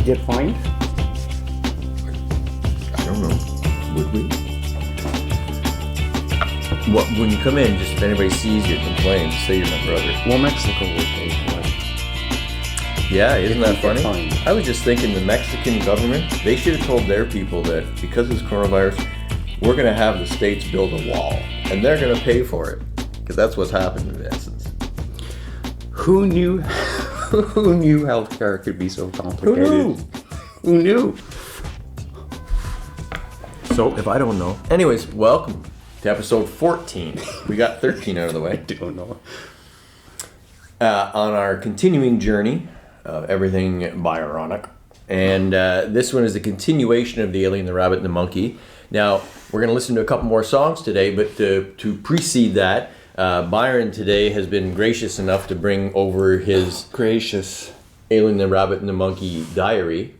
dip fine? I don't know. Would we? What, when you come in, just if anybody sees you complain, say you're my brother. Well, Mexico would pay for it. Yeah, isn't that Dip funny? fine. I was just thinking the Mexican government, they should have told their people that because of this coronavirus, we're going to have the states build a wall. And they're going to pay for it. Because that's what's happened in essence. Who knew healthcare could be so complicated? Who knew? So, if I don't know. Anyways, welcome to episode 14. We got 13 out of the way. I don't know. On our continuing journey of everything Byronic. And this one is a continuation of The Alien, the Rabbit, and the Monkey. Now, we're going to listen to a couple more songs today, but to precede that, Byron today has been gracious enough to bring over his Alien, the Rabbit, and the Monkey diary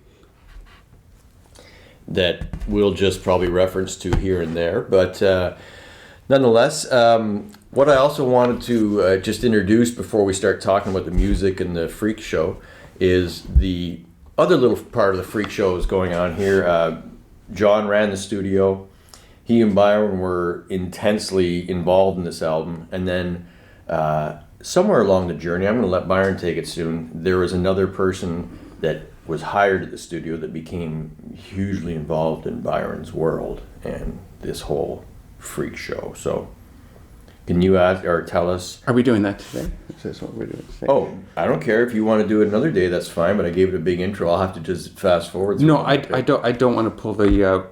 that we'll just probably reference to here and there. But nonetheless, what I also wanted to just introduce before we start talking about the music and the freak show is the other little part of the freak show is going on here. John ran the studio. He and Byron were intensely involved in this album. And then somewhere along the journey, I'm going to let Byron take it soon, there was another person that was hired at the studio that became hugely involved in Byron's world and this whole freak show. So can you ask or tell us? Are we doing that today? Is this what we're doing today? Oh, I don't care if you want to do it another day. That's fine. But I gave it a big intro. I'll have to just fast forward. No, I don't want to pull the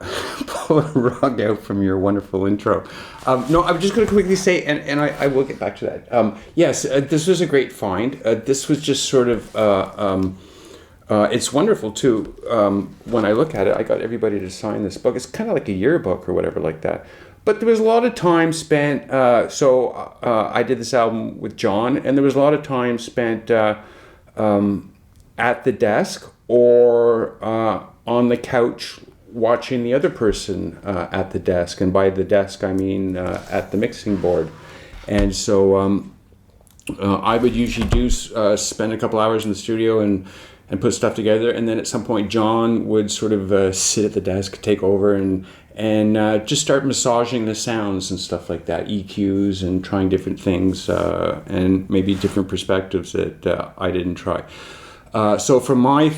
rug out from your wonderful intro. No, I'm just going to quickly say, and I will get back to that. Yes, this was a great find. This was just sort of. It's wonderful too. When I look at it, I got everybody to sign this book. It's kind of like a yearbook or whatever like that. But there was a lot of time spent. I did this album with John, and there was a lot of time spent at the desk or on the couch watching the other person at the desk. And by the desk, I mean at the mixing board. And so I would usually spend a couple hours in the studio and put stuff together, and then at some point John would sort of sit at the desk, take over, and just start massaging the sounds and stuff like that, EQs, and trying different things and maybe different perspectives that I didn't try. So from my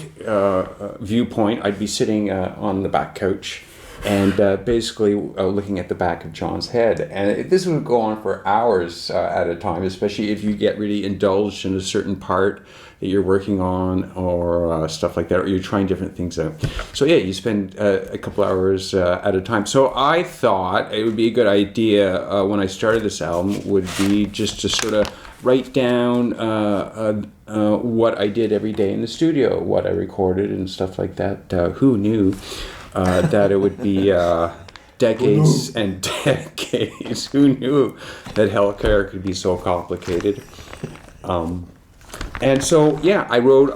viewpoint, I'd be sitting on the back couch and basically looking at the back of John's head. And this would go on for hours at a time, especially if you get really indulged in a certain part that you're working on or stuff like that, or you're trying different things out. So yeah, you spend a couple hours at a time. So I thought it would be a good idea when I started this album would be just to sort of write down what I did every day in the studio, what I recorded and stuff like that. Who knew that it would be decades and decades? Who knew that healthcare could be so complicated? And so, yeah, I wrote,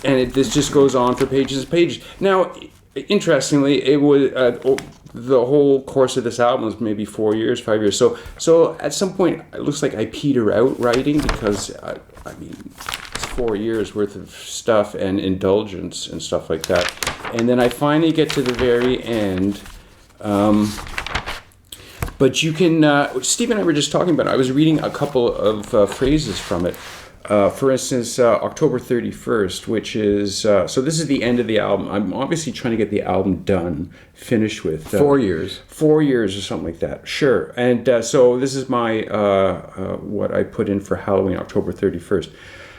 this just goes on for pages and pages. Now, interestingly, it was the whole course of this album was maybe 4 years, 5 years. So at some point, it looks like I peter out writing because, it's 4 years worth of stuff and indulgence and stuff like that. And then I finally get to the very end. But you can, Steve and I were just talking about it. I was reading a couple of phrases from it. For instance, October 31st, which is, so this is the end of the album. I'm obviously trying to get the album done, finished with. 4 years. 4 years or something like that, sure. And so this is my, what I put in for Halloween, October 31st.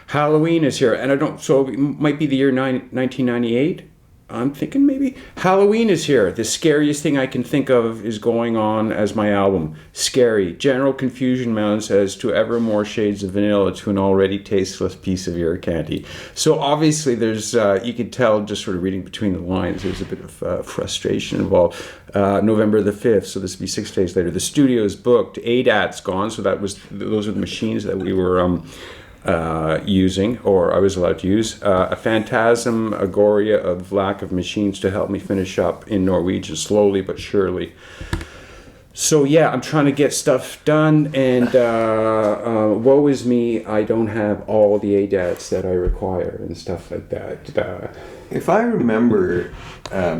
Halloween is here, and so it might be the year 1998. I'm thinking maybe Halloween is here. The scariest thing I can think of is going on as my album. Scary. General confusion mounts as to ever more shades of vanilla to an already tasteless piece of ear candy. So obviously there's, you could tell just sort of reading between the lines, there's a bit of frustration involved. November the 5th, so this would be 6 days later. The studio is booked. ADAT's gone, so those are the machines that we were using, or I was allowed to use, a phantasmagoria of lack of machines to help me finish up in Norwegian, slowly but surely. So yeah, I'm trying to get stuff done, and woe is me, I don't have all the ADATs that I require and stuff like that. If I remember,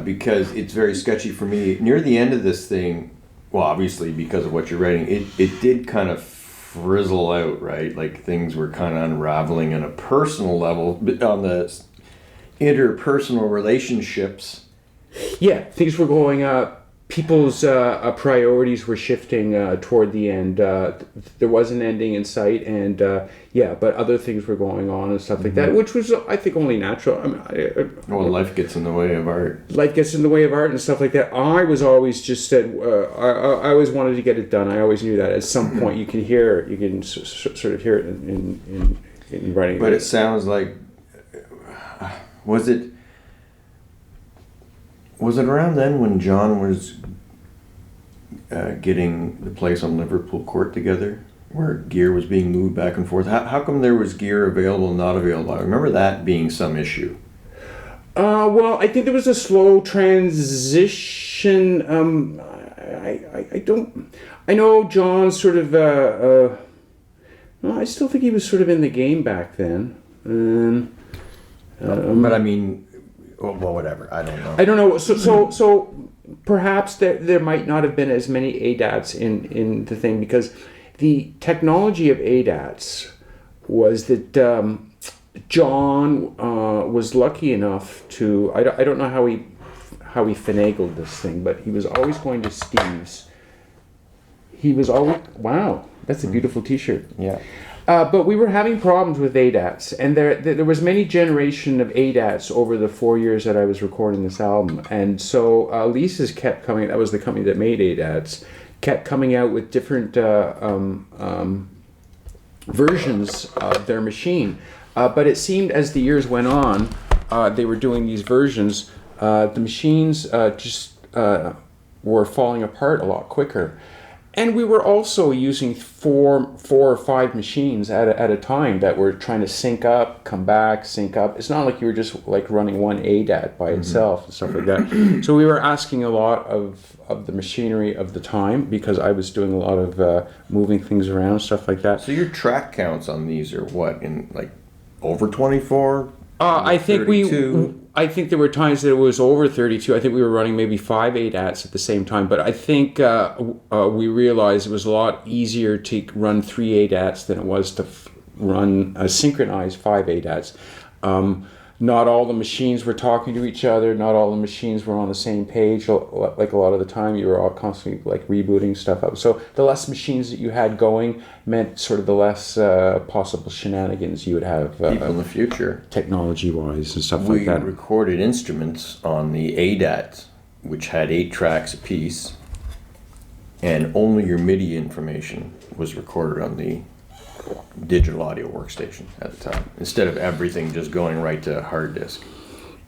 because it's very sketchy for me, near the end of this thing, well, obviously because of what you're writing, it did kind of frizzle out, right? Like things were kind of unraveling on a personal level, but on the interpersonal relationships. Yeah, things were going up. People's priorities were shifting toward the end. There was an ending in sight, and but other things were going on and stuff like that, which was, I think, only natural. I mean, Well, life gets in the way of art. Life gets in the way of art and stuff like that. I was always just said, I always wanted to get it done. I always knew that at some point you can sort of hear it in writing. But it sounds like, was it around then when John was getting the place on Liverpool Court together, where gear was being moved back and forth? How come there was gear available and not available? I remember that being some issue. Well, I think there was a slow transition. I know John sort of. I still think he was sort of in the game back then. But I mean, well, whatever. I don't know. I don't know. So perhaps there might not have been as many ADATs in the thing, because the technology of ADATs was that John was lucky enough to. I don't know how he finagled this thing, but he was always going to Steve's. He was always, wow, that's a beautiful T-shirt. Yeah. But we were having problems with ADATs, and there was many generation of ADATs over the 4 years that I was recording this album. And so Lisa's kept coming, that was the company that made ADATs, kept coming out with different versions of their machine. But it seemed as the years went on, they were doing these versions, the machines just were falling apart a lot quicker. And we were also using four or five machines at a time that were trying to sync up, come back, sync up. It's not like you were just like running one ADAT by itself and stuff like that. So we were asking a lot of the machinery of the time, because I was doing a lot of moving things around, stuff like that. So your track counts on these are what, in like over 24? I think 32? I think there were times that it was over 32. I think we were running maybe 5 ADATs at the same time. But I think we realized it was a lot easier to run 3 ADATs than it was to run synchronized 5 ADATs. Not all the machines were talking to each other. Not all the machines were on the same page. Like a lot of the time, you were all constantly like rebooting stuff up. So the less machines that you had going meant sort of the less possible shenanigans you would have. People in the future. Technology-wise and stuff like that. We recorded instruments on the ADAT, which had 8 tracks apiece, and only your MIDI information was recorded on the digital audio workstation at the time, instead of everything just going right to hard disk.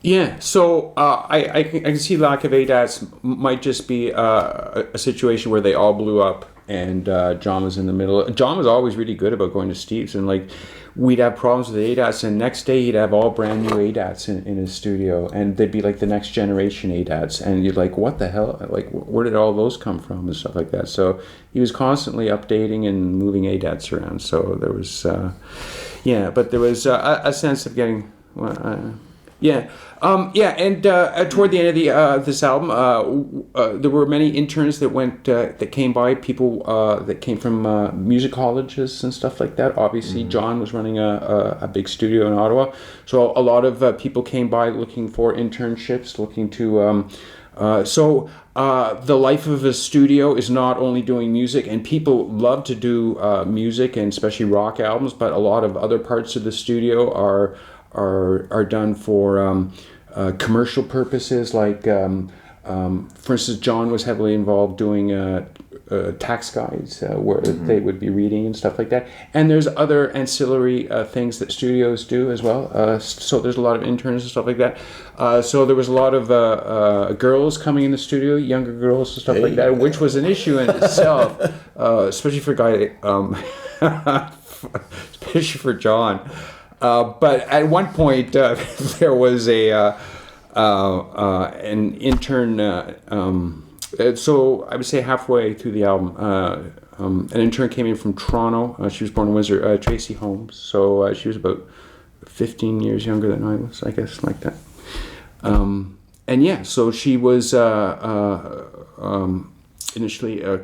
Yeah, so I can see lack of ADATs might just be a situation where they all blew up and John was in the middle. John was always really good about going to Steve's, and like we'd have problems with ADATs, and next day he'd have all brand new ADATs in his studio, and they'd be like the next generation ADATs, and you're like, what the hell? Like, where did all those come from and stuff like that? So he was constantly updating and moving ADATs around. So there was, but there was a sense of getting, and toward the end of this album, there were many interns that came by, people that came from music colleges and stuff like that. Obviously, John was running a big studio in Ottawa, so a lot of people came by looking for internships, looking to. The life of a studio is not only doing music, and people love to do music, and especially rock albums, but a lot of other parts of the studio are done for commercial purposes. Like, for instance, John was heavily involved doing tax guides where they would be reading and stuff like that. And there's other ancillary things that studios do as well. So there's a lot of interns and stuff like that. So there was a lot of girls coming in the studio, younger girls and stuff like that, which was an issue in itself, especially for a guy, especially for John. But at one point, there was an intern So I would say halfway through the album, an intern came in from Toronto. She was born in Windsor, Tracy Holmes. So she was about 15 years younger than I was, I guess, like that. And yeah, so she was initially a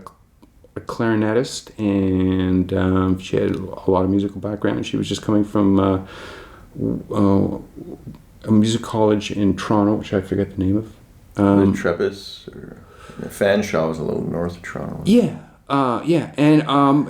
clarinetist, and she had a lot of musical background. She was just coming from a music college in Toronto, which I forget the name of. Trepis or Fanshawe was a little north of Toronto. Yeah, and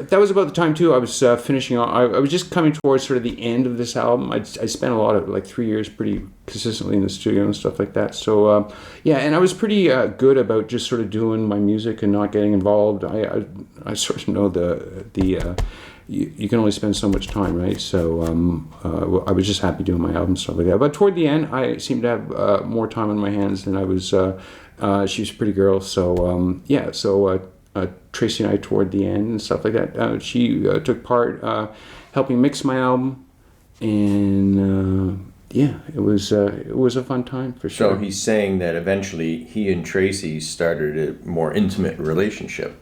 that was about the time too. I was finishing. I was just coming towards sort of the end of this album. I spent a lot of 3 years pretty consistently in the studio and stuff like that. So and I was pretty good about just sort of doing my music and not getting involved. I sort of know the you can only spend so much time, right? So I was just happy doing my album and stuff like that. But toward the end, I seemed to have more time on my hands than I was. She was a pretty girl, so Tracy and I toward the end and stuff like that. She took part helping mix my album, and it was a fun time for sure. So he's saying that eventually he and Tracy started a more intimate relationship,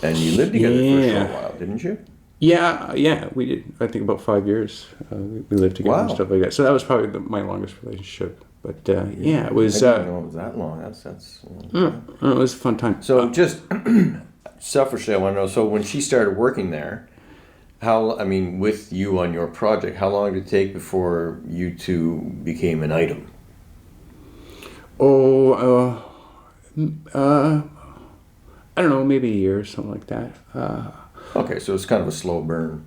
and you lived together for a short while, didn't you? Yeah, we did. I think about 5 years we lived together and stuff like that. So that was probably my longest relationship. But it was. I didn't know it was that long. That's. It was a fun time. So just selfishly, I want to know. So when she started working there, with you on your project, how long did it take before you two became an item? I don't know, maybe a year or something like that. Okay, so it's kind of a slow burn.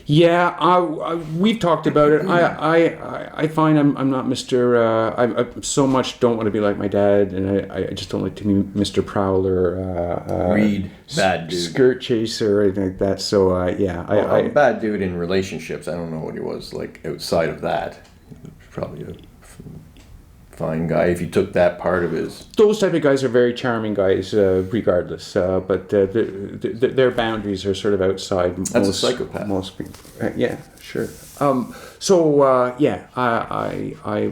Yeah, we've talked about it. I find I'm not Mr. I so much don't want to be like my dad, and I just don't like to be Mr. Prowler. Reed, bad dude. Skirt chaser or anything like that. So I bad dude in relationships. I don't know what he was like outside of that. He was probably a fine guy if you took that part of his. Those type of guys are very charming guys, regardless. But their boundaries are sort of outside. That's a psychopath. Most people. Yeah, sure. I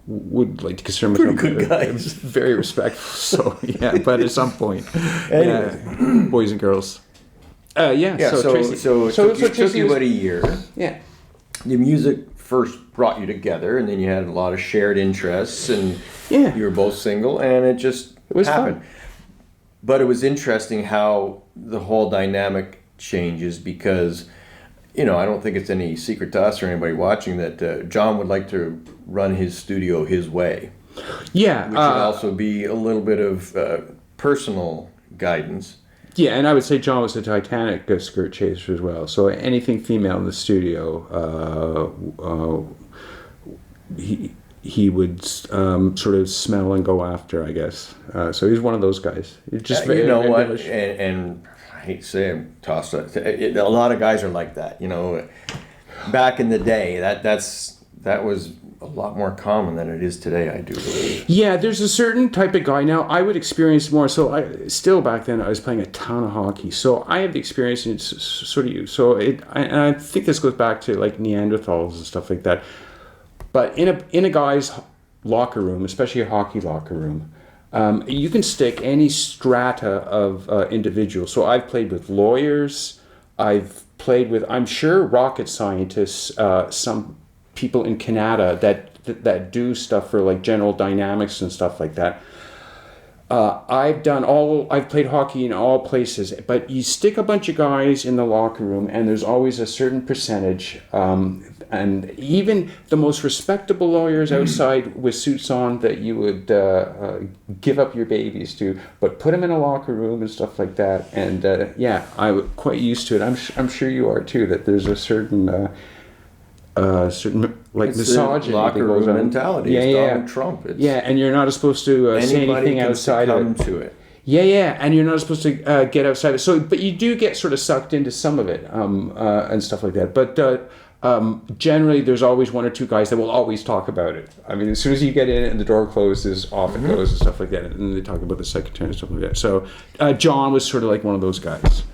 would like to consider myself pretty good guys. Very respectful. So yeah, but at some point, anyway. Boys and girls. So Tracy, it took you about a year. Yeah. The music first brought you together, and then you had a lot of shared interests, and you were both single, and it was happened. Fun. But it was interesting how the whole dynamic changes because, I don't think it's any secret to us or anybody watching that John would like to run his studio his way. Yeah. Which would also be a little bit of personal guidance. Yeah, and I would say John was a Titanic skirt chaser as well. So anything female in the studio, he would sort of smell and go after, I guess. So he's one of those guys. Just very, what? And I hate to say I'm tossed. A lot of guys are like that. Back in the day, that was a lot more common than it is today, I do believe. Yeah, there's a certain type of guy now. I would experience more. So back then I was playing a ton of hockey. So I have the experience, and it's sort of you. So and I think this goes back to like Neanderthals and stuff like that. But in a guy's locker room, especially a hockey locker room, you can stick any strata of individuals. So I've played with lawyers. I've played with, I'm sure, rocket scientists, some people in Canada that do stuff for like General Dynamics and stuff like that. I've played hockey in all places, but you stick a bunch of guys in the locker room, and there's always a certain percentage, and even the most respectable lawyers outside with suits on that you would give up your babies to, but put them in a locker room and stuff like that. And I'm quite used to it. I'm sure you are too. That there's a certain it's misogyny, locker room mentality. It's Donald Trump. And you're not supposed to say anything outside of it. To it. Yeah, and you're not supposed to get outside of it. So, but you do get sort of sucked into some of it and stuff like that. But generally, there's always one or two guys that will always talk about it. I mean, as soon as you get in and the door closes, off it goes and stuff like that. And then they talk about the secretary and stuff like that. So John was sort of like one of those guys.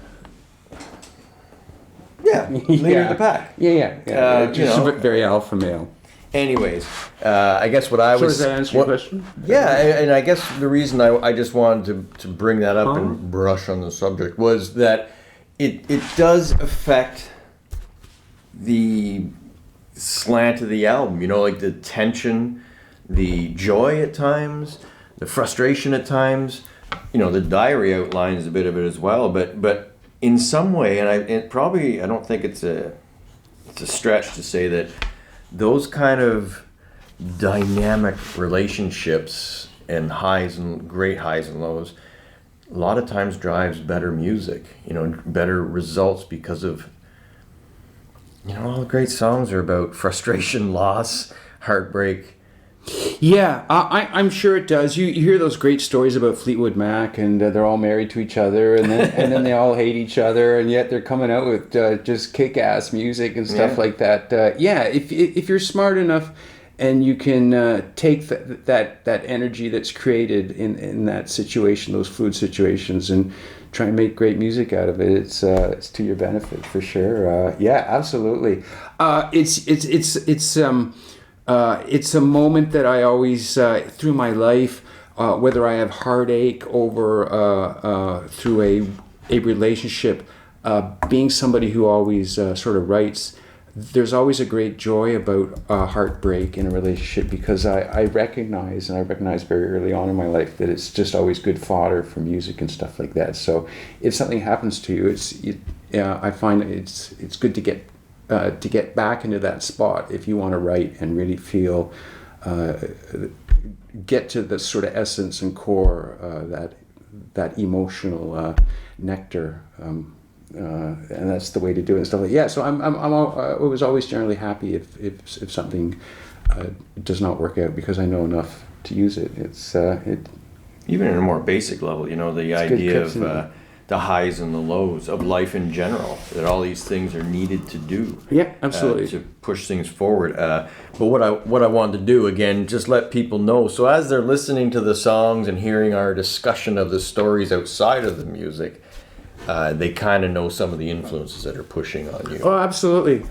Yeah, leader of the pack. Yeah. Just very alpha male. Anyways, I guess what I So was... does that answer your question? Yeah, and I guess the reason I just wanted to bring that up and brush on the subject was that it does affect the slant of the album, you know, like the tension, the joy at times, the frustration at times. You know, the diary outlines a bit of it as well, but in some way, and I don't think it's a stretch to say that those kind of dynamic relationships and great highs and lows, a lot of times drives better music, you know, better results because of, you know, all the great songs are about frustration, loss, heartbreak. Yeah, I'm sure it does. You hear those great stories about Fleetwood Mac, and they're all married to each other, and then they all hate each other, and yet they're coming out with just kick-ass music and stuff like that. If you're smart enough, and you can take that energy that's created in that situation, those fluid situations, and try and make great music out of it, it's to your benefit for sure. Yeah, absolutely. It's a moment that I always, through my life, whether I have heartache over through a relationship, being somebody who always sort of writes, there's always a great joy about heartbreak in a relationship, because I recognize very early on in my life that it's just always good fodder for music and stuff like that. So if something happens to you, I find it's good to get back into that spot if you want to write and really feel, get to the sort of essence and core, that emotional nectar, and that's the way to do it and stuff like that. Yeah. So I was always generally happy if something does not work out, because I know enough to use it. Even at a more basic level, you know, the idea of the highs and the lows of life in general, that all these things are needed to do. Yeah, absolutely. To push things forward. But what I wanted to do, again, just let people know, so as they're listening to the songs and hearing our discussion of the stories outside of the music, they kind of know some of the influences that are pushing on you. Oh, absolutely.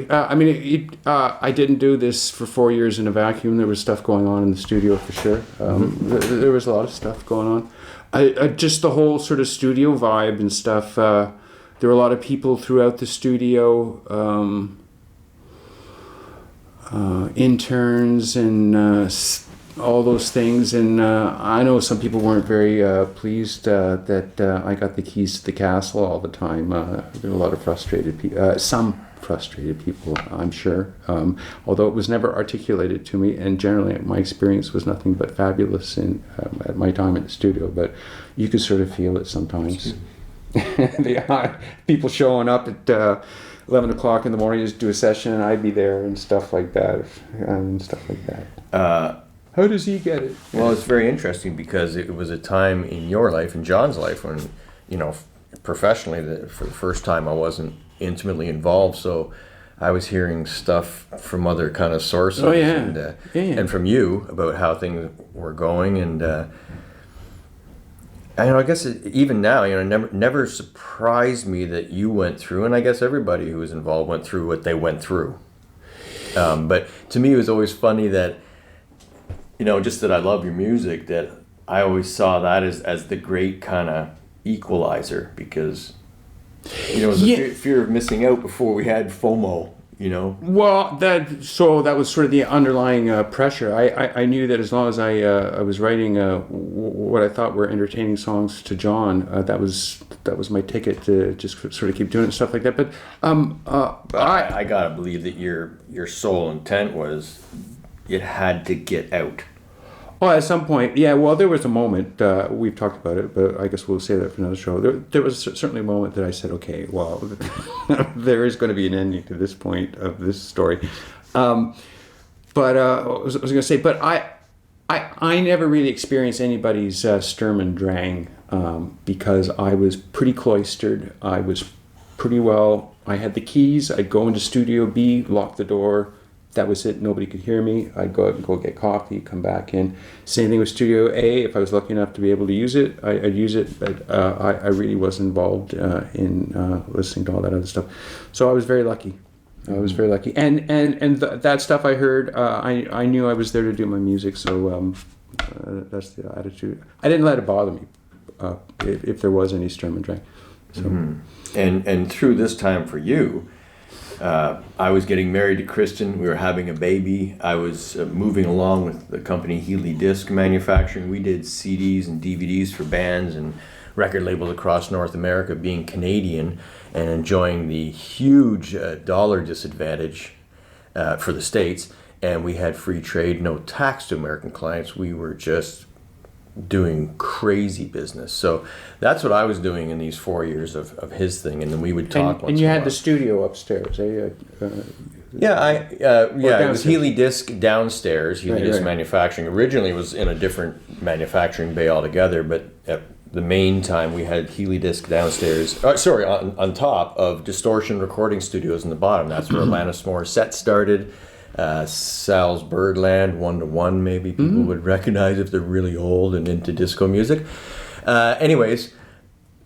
I mean, I didn't do this for 4 years in a vacuum. There was stuff going on in the studio for sure. There was a lot of stuff going on. Just the whole sort of studio vibe and stuff. There were a lot of people throughout the studio, interns and all those things. And I know some people weren't very pleased that I got the keys to the castle all the time. There were a lot of frustrated people. Some frustrated people, I'm sure. Although it was never articulated to me, and generally my experience was nothing but fabulous at my time at the studio. But you could sort of feel it sometimes. People showing up at 11 o'clock in the morning just do a session, and I'd be there and stuff like that. How does he get it? Well, it's very interesting, because it was a time in your life, in John's life, when, you know, professionally, for the first time I wasn't intimately involved, so I was hearing stuff from other kind of sources. Oh, yeah. And from you about how things were going, and I guess even now, you know, never surprised me that you went through, and I guess everybody who was involved went through what they went through. But to me, it was always funny that, you know, just that I love your music, that I always saw that as the great kind of equalizer, because, you know, it was a fear of missing out before we had FOMO, you know. Well, that was sort of the underlying pressure. I knew that as long as I was writing what I thought were entertaining songs to John, that was my ticket to just sort of keep doing it and stuff like that. But I gotta believe that your sole intent was it had to get out. Well, at some point, yeah. Well, there was a moment, we've talked about it, but I guess we'll say that for another show. There was certainly a moment that I said, okay, well, there is going to be an ending to this point of this story. But I was going to say, but I never really experienced anybody's Sturm und Drang, because I was pretty cloistered. I was pretty well, I had the keys. I'd go into Studio B, lock the door. That was it. Nobody could hear me. I'd go out and go get coffee, come back in. Same thing with Studio A. If I was lucky enough to be able to use it, I'd use it. But I really was involved in listening to all that other stuff. So I was very lucky. I was very lucky, and that stuff I heard, I knew I was there to do my music, so that's the attitude. I didn't let it bother me if there was any Sturm und Drang. So. And through this time for you, I was getting married to Kristen. We were having a baby. I was moving along with the company Healy Disc Manufacturing. We did CDs and DVDs for bands and record labels across North America, being Canadian and enjoying the huge dollar disadvantage for the States. And we had free trade, no tax to American clients. We were just doing crazy business. So that's what I was doing in these 4 years of his thing. And then we would talk. And you had the studio upstairs, eh? It was Healy Disc downstairs, Healy Disc right. Manufacturing. Originally it was in a different manufacturing bay altogether, but at the main time we had Healy Disc downstairs, on top of Distortion Recording Studios in the bottom. That's where Alanis Morissette started. Sal's Birdland, 1-to-1 maybe people would recognize if they're really old and into disco music. Anyways,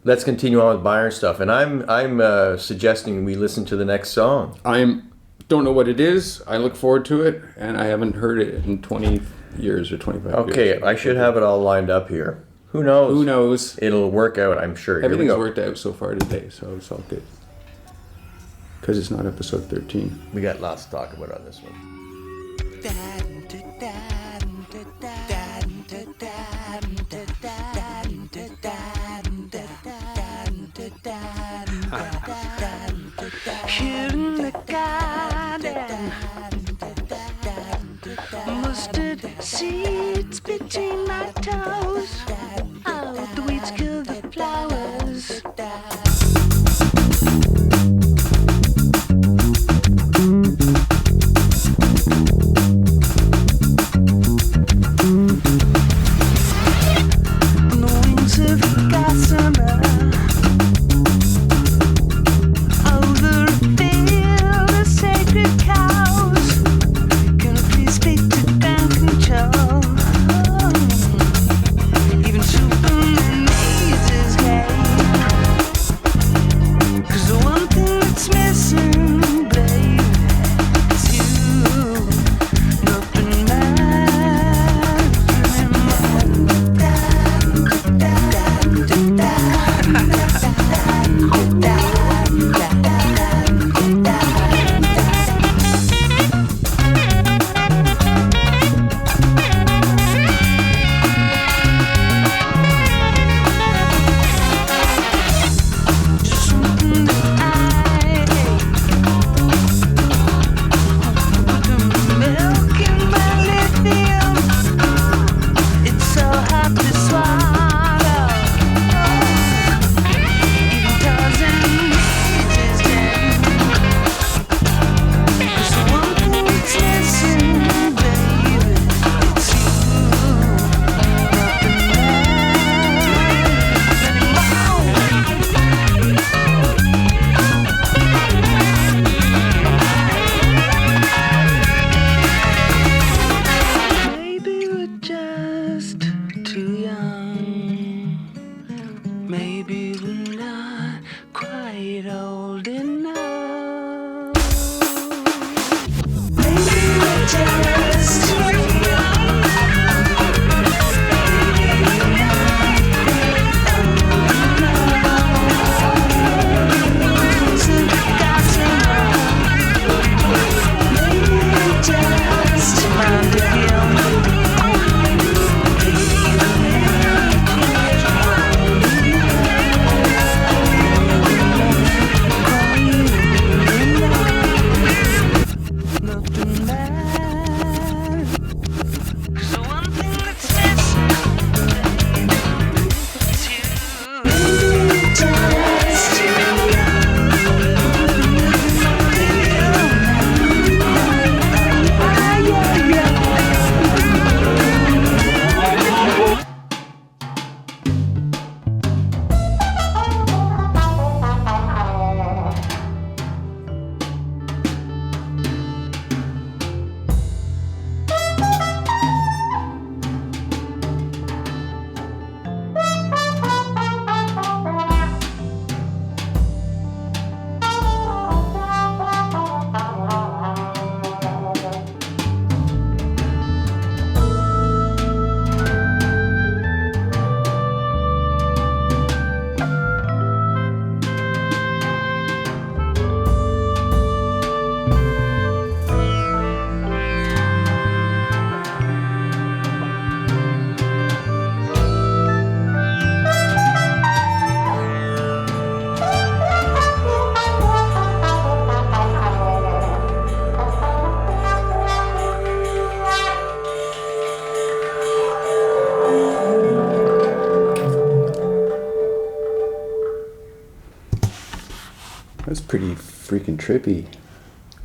let's continue on with Byron stuff, and I'm suggesting we listen to the next song. Don't know what it is. I look forward to it, and I haven't heard it in 20 years or 25 years. Okay, I should have it all lined up here. Who knows? Who knows? It'll work out, I'm sure. Everything's worked out so far today, so it's all good. Because it's not episode 13. We got lots to talk about on this one. Here in the garden, mustard seeds between my toes. Oh, the weeds kill the flowers. That's pretty freaking trippy.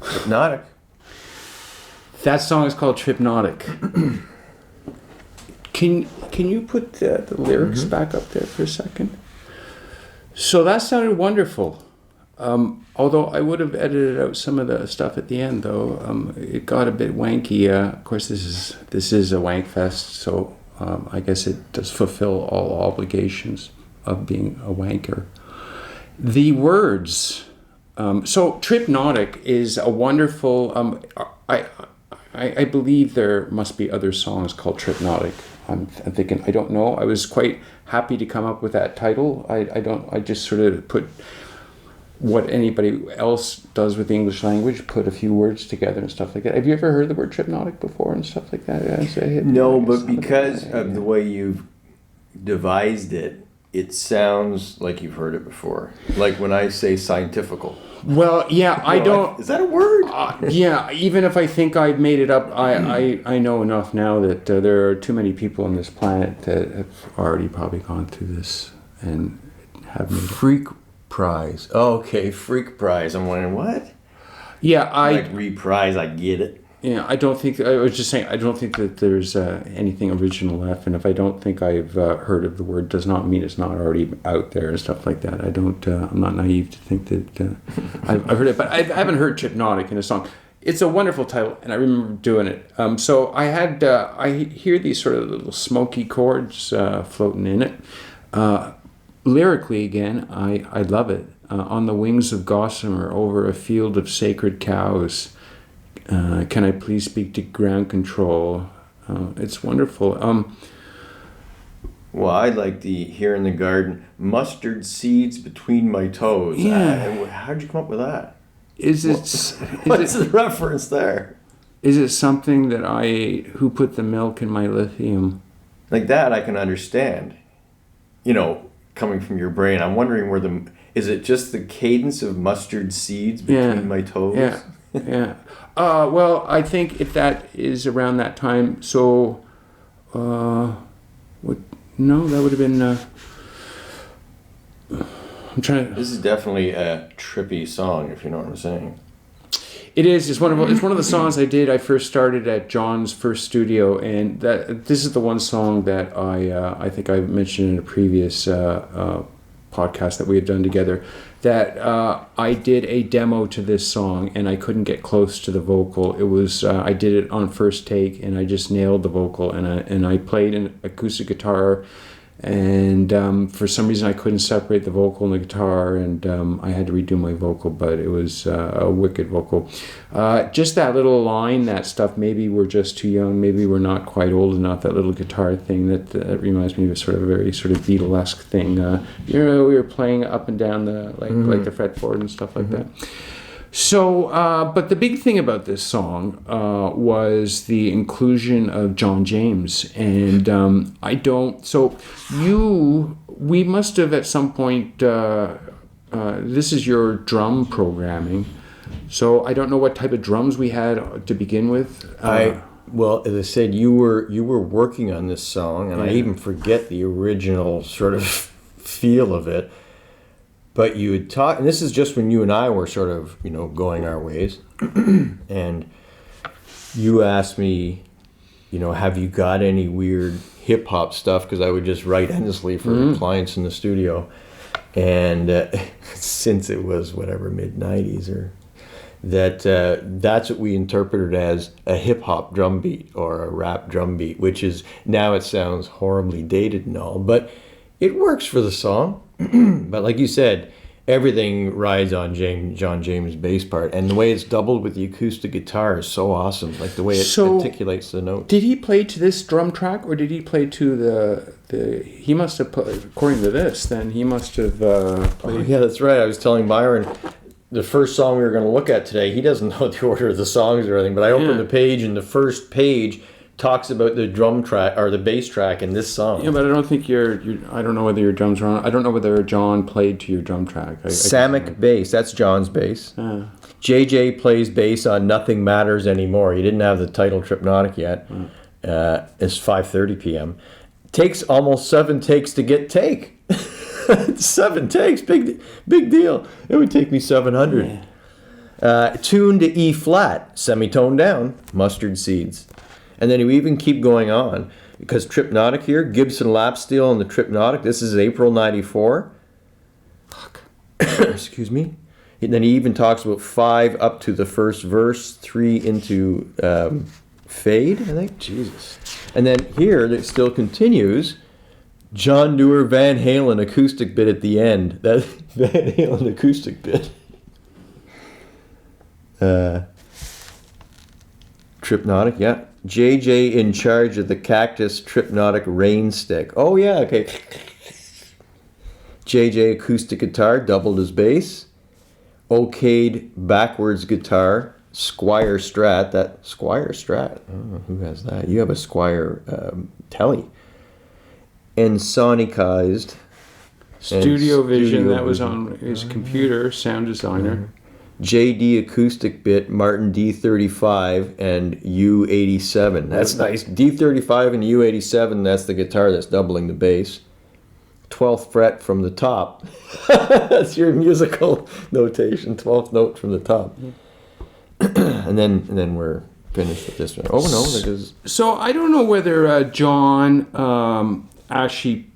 Tripnotic. That song is called Tripnotic. Can you put the lyrics back up there for a second? So that sounded wonderful. Although I would have edited out some of the stuff at the end, though. It got a bit wanky. Of course, this is a wank fest, so I guess it does fulfill all obligations of being a wanker. The words. So Tripnotic is a wonderful. I believe there must be other songs called Tripnotic. I'm thinking, I don't know. I was quite happy to come up with that title. I just sort of put what anybody else does with the English language, put a few words together and stuff like that. Have you ever heard the word Tripnotic before and stuff like that? No, but because of the way you've devised it, it sounds like you've heard it before. Like when I say scientifical. Well, yeah, I don't... Is that a word? Yeah, even if I think I've made it up, I know enough now that there are too many people on this planet that have already probably gone through this and have made it. Freak prize. Oh, okay, freak prize. I'm wondering, what? Yeah, Like reprise, I get it. Yeah, I don't think... I was just saying, I don't think that there's anything original left, and if I don't think I've heard of the word, does not mean it's not already out there and stuff like that. I'm not naive to think that I've heard it, but I haven't heard Tripnotic in a song. It's a wonderful title, and I remember doing it. So I hear these sort of little smoky chords floating in it. Lyrically, again, I love it. On the wings of gossamer, over a field of sacred cows... can I please speak to ground control? It's wonderful. Well, I like the here in the garden, mustard seeds between my toes. Yeah. How'd you come up with that? What's the reference there? Is it something that who put the milk in my lithium? Like that I can understand. Coming from your brain. I'm wondering is it just the cadence of mustard seeds between my toes? Yeah. Yeah. Well, I think if that is around that time, so, that would have been, I'm trying to... This is definitely a trippy song, if you know what I'm saying. It is. It's one of the songs I did. I first started at John's first studio, and this is the one song that I think I mentioned in a previous podcast that we had done together, that I did a demo to this song and I couldn't get close to the vocal. It was I did it on first take and I just nailed the vocal, and I played an acoustic guitar, and for some reason I couldn't separate the vocal and the guitar, and I had to redo my vocal, but it was a wicked vocal. Just that little line, that stuff, maybe we're just too young, maybe we're not quite old enough, that little guitar thing, that reminds me of sort of a very sort of Beatlesque thing. We were playing up and down the like the fretboard and stuff like that. So, but the big thing about this song was the inclusion of John James, and we must have at some point, this is your drum programming, so I don't know what type of drums we had to begin with. Well, as I said, you were working on this song, and I even forget the original sort of feel of it. But you had talked, and this is just when you and I were sort of, going our ways. And you asked me, have you got any weird hip hop stuff? Because I would just write endlessly for clients in the studio. And since it was mid-90s, or that's what we interpreted as a hip hop drum beat or a rap drum beat, which is, now it sounds horribly dated and all, but it works for the song. But like you said, everything rides on John James' bass part, and the way it's doubled with the acoustic guitar is so awesome. Like the way it articulates the note. Did he play to this drum track, or did he play to the? He must have played, according to this. Then he must have played. Oh, yeah, that's right. I was telling Byron, the first song we were going to look at today, he doesn't know the order of the songs or anything, but I opened the page, and the first page talks about the drum track or the bass track in this song. Yeah, but I don't think I don't know whether your drums are on. I don't know whether John played to your drum track. Samick bass, that's John's bass. JJ plays bass on Nothing Matters Anymore. He didn't have the title Tripnotic yet. It's 5:30 p.m. Takes almost 7 takes to get take. 7 takes, big deal. It would take me 700. Tuned to E flat, semitone down, Mustard Seeds. And then you even keep going on, because Tripnotic here, Gibson lap steel on the Tripnotic. This is April 94. Fuck. Excuse me. And then he even talks about 5 up to the first verse, 3 into fade, I think. Jesus. And then here, it still continues. John Dewar Van Halen acoustic bit at the end. That Van Halen acoustic bit. Tripnotic, yeah. JJ in charge of the Cactus Tripnotic rain stick. Oh yeah, okay. JJ acoustic guitar, doubled his bass. Okayed backwards guitar, Squire Strat. That Squire Strat. Oh, who has that? You have a Squire Telly. And sonicized. Studio Vision, that was on his computer, sound designer. JD acoustic bit, Martin D35 and U87. That's nice. D35 and U87, that's the guitar that's doubling the bass. 12th fret from the top. That's your musical notation, 12th note from the top. and then we're finished with this one. Oh no, because So I don't know whether John actually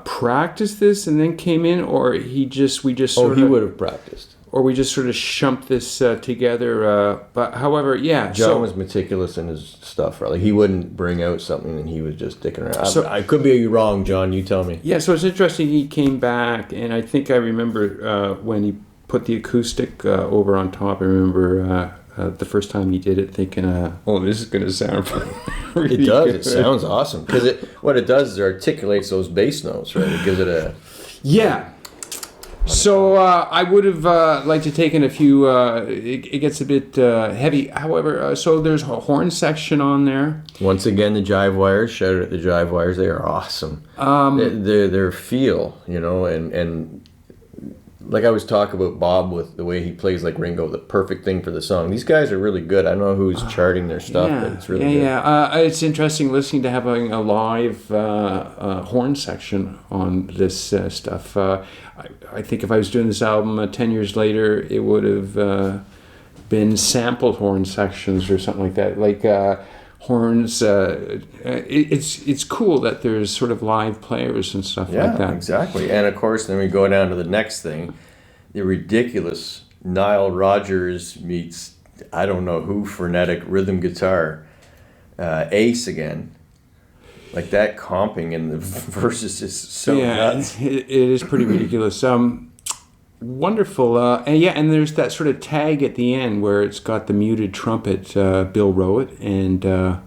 practiced this and then came in, or we just sort he of, would have practiced. or we just sort of shumped this together. But however, yeah. John was meticulous in his stuff, right? Like he wouldn't bring out something and he was just dicking around. I could be wrong, John. You tell me. Yeah, so it's interesting. He came back, and I think I remember when he put the acoustic over on top. I remember the first time he did it, thinking, "Oh, this is going to sound really It does. good." It sounds awesome because what it does is it articulates those bass notes, right? It gives it a Yeah. So I would have liked to taken a few. It gets a bit heavy. However, so there's a horn section on there. Once again, the Jive Wires. Shout out at the Jive Wires. They are awesome. Their feel, and like I was talking about Bob with the way he plays like Ringo, the perfect thing for the song. These guys are really good. I don't know who's charting their stuff, but it's really good. Yeah. It's interesting listening to having a live horn section on this stuff. I think if I was doing this album 10 years later, it would have been sampled horn sections or something like that. Like horns. It's cool that there's sort of live players and stuff like that. Yeah, exactly. And of course, then we go down to the next thing, the ridiculous Nile Rodgers meets I don't know who frenetic rhythm guitar, Ace again. Like that comping in the verses is so nuts. It is pretty ridiculous. Wonderful. And there's that sort of tag at the end where it's got the muted trumpet, Bill Rowett, and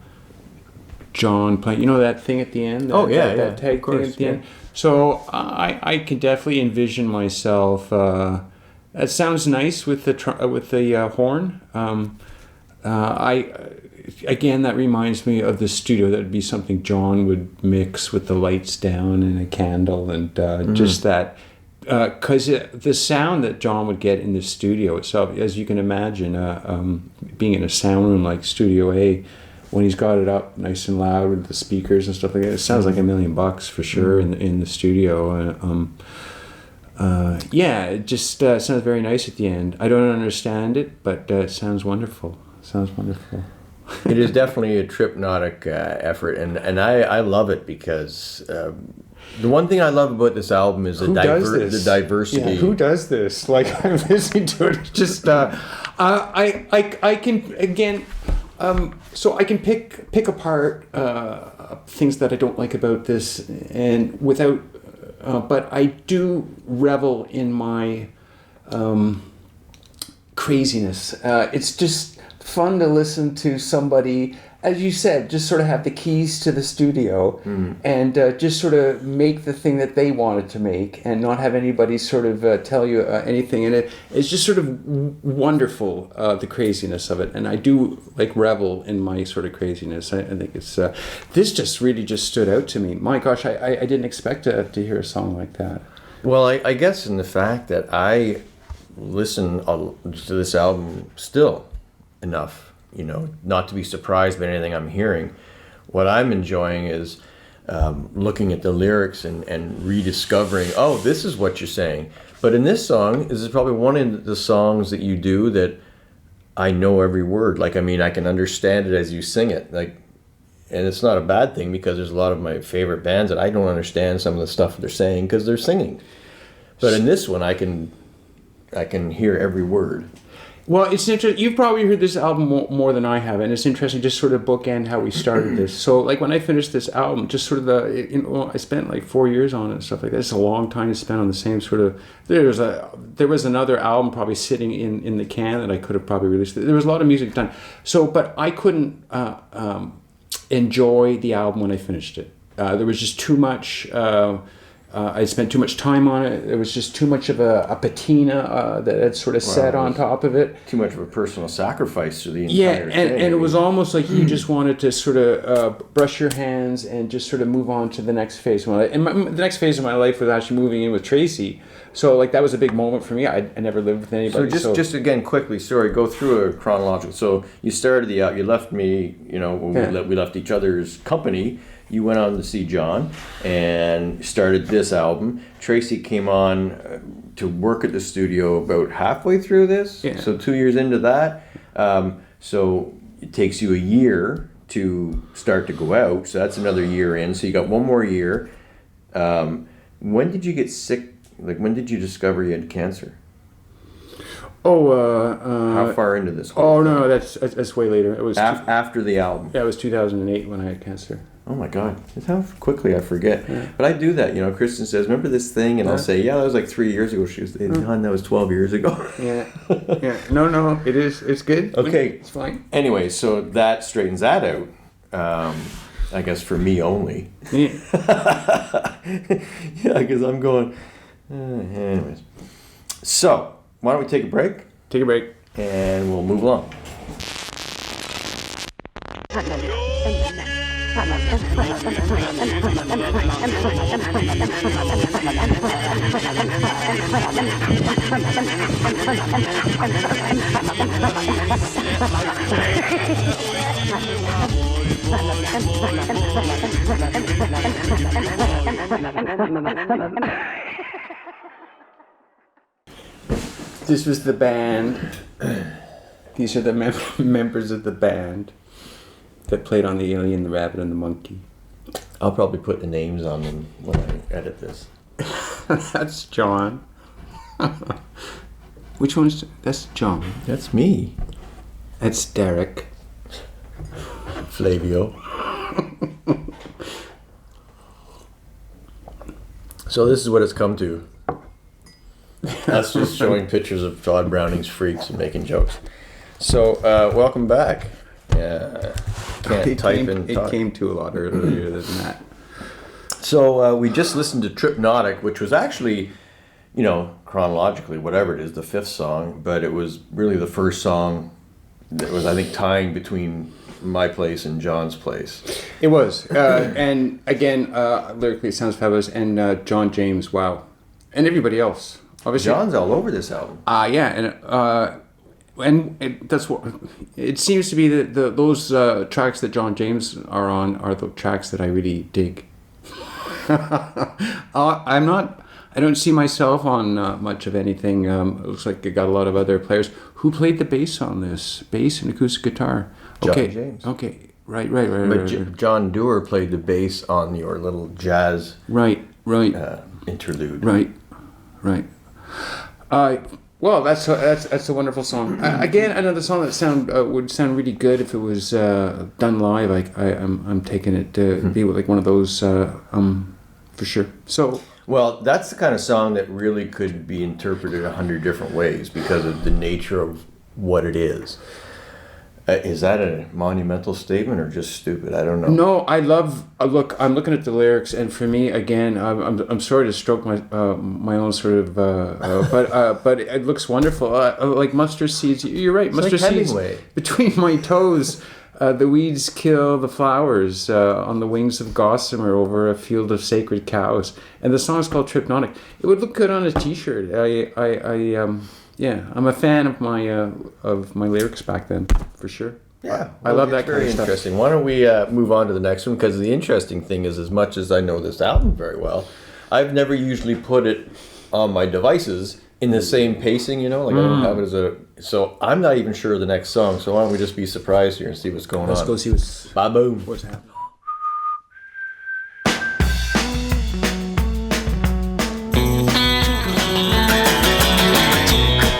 John playing. You know that thing at the end? That tag of course, thing at the end. So I can definitely envision myself. That sounds nice with the horn. Again, that reminds me of the studio. That would be something John would mix with the lights down and a candle and just that. Because the sound that John would get in the studio itself, as you can imagine, being in a sound room like Studio A, when he's got it up nice and loud with the speakers and stuff like that, it sounds like $1 million for sure in the studio. It just sounds very nice at the end. I don't understand it, but it sounds wonderful. It is definitely a Tripnotic effort, and I love it because the one thing I love about this album is the diversity. Yeah, who does this? Like I'm listening to it, just I can again, so I can pick apart things that I don't like about this, and without, but I do revel in my craziness. It's just fun to listen to somebody, as you said, just sort of have the keys to the studio and just sort of make the thing that they wanted to make and not have anybody sort of tell you anything. And it's just sort of wonderful, the craziness of it. And I do like revel in my sort of craziness. I think it's this just really just stood out to me. My gosh, I didn't expect to hear a song like that. Well, I guess in the fact that I listen to this album still enough, not to be surprised by anything I'm hearing. What I'm enjoying is looking at the lyrics and rediscovering, oh, this is what you're saying. But in this song, this is probably one of the songs that you do that I know every word. Like, I mean, I can understand it as you sing it. Like, and it's not a bad thing, because there's a lot of my favorite bands that I don't understand some of the stuff they're saying because they're singing. But in this one, I can hear every word. Well, it's interesting. You've probably heard this album more than I have, and it's interesting just sort of bookend how we started this. So, like, when I finished this album, just sort of I spent like 4 years on it and stuff like that. It's a long time to spend on the same sort of. There was another album probably sitting in the can that I could have probably released. There was a lot of music done. So, but I couldn't enjoy the album when I finished it. There was just too much. I spent too much time on it. There was just too much of a patina that had sort of set on top of it. Too much of a personal sacrifice to the entire thing. And it was almost like you just wanted to sort of brush your hands and just sort of move on to the next phase of my life. And the next phase of my life was actually moving in with Tracy. So, like, that was a big moment for me. I never lived with anybody. So just again, quickly, sorry, go through a chronological. So you started you left me, when we left each other's company. You went on to see John and started this album. Tracy came on to work at the studio about halfway through this. Yeah. So 2 years into that. So it takes you a year to start to go out. So that's another year in. So you got one more year. When did you get sick? Like, when did you discover you had cancer? How far into this? No, that's way later. It was after the album. Yeah, it was 2008 when I had cancer. Oh my God, that's how quickly I forget. Yeah. But I do that, Kristen says, remember this thing? And I'll say, yeah, that was like 3 years ago. She was, that was 12 years ago. Yeah. No, it is. It's good. Okay. It's fine. Anyway, so that straightens that out. I guess for me only. Yeah. Yeah, because I'm going, anyways. So, why don't we take a break? Take a break. And we'll move along. This was the band. These are the members of the band that played on the Alien, the Rabbit, and the Monkey. I'll probably put the names on them when I edit this. That's John. Which one's... That's John. That's me. That's Derek. Flavio. So this is what it's come to. That's just showing pictures of Todd Browning's freaks and making jokes. So, welcome back. It came to a lot earlier than that. So we just listened to Tripnotic, which was actually, chronologically, whatever it is, the fifth song, but it was really the first song that was, I think, tying between my place and John's place. It was. And again, lyrically it sounds fabulous. And John James, wow. And everybody else. Obviously. John's all over this album. That's what it seems to be that those tracks that John James are on are the tracks that I really dig. I don't see myself on much of anything. It looks like I got a lot of other players. Who played the bass on this? Bass and acoustic guitar. Okay. John James. Okay. Right. But John Dewar played the bass on your little jazz. Right. Interlude. Right. Well, that's a wonderful song. Again, another song that would sound really good if it was done live. I'm taking it to be like one of those for sure. So. Well, that's the kind of song that really could be interpreted 100 different ways because of the nature of what it is. Is that a monumental statement or just stupid? I don't know. No, I love. Look, I'm looking at the lyrics, and for me, again, I'm sorry to stroke my own sort of, but it looks wonderful. Like mustard seeds. You're right. It's mustard like seeds Hemingway. Between my toes. The weeds kill the flowers on the wings of gossamer over a field of sacred cows. And the song is called Tripnotic. It would look good on a T-shirt. I'm a fan of my lyrics back then, for sure. Yeah, I love it's that kind very of stuff. interesting. Why don't we move on to the next one? Because the interesting thing is, as much as I know this album very well, I've never usually put it on my devices in the same pacing. Like I don't have it as a. So I'm not even sure of the next song. So why don't we just be surprised here and see what's going Let's on? go see Ba-boom. what's happening.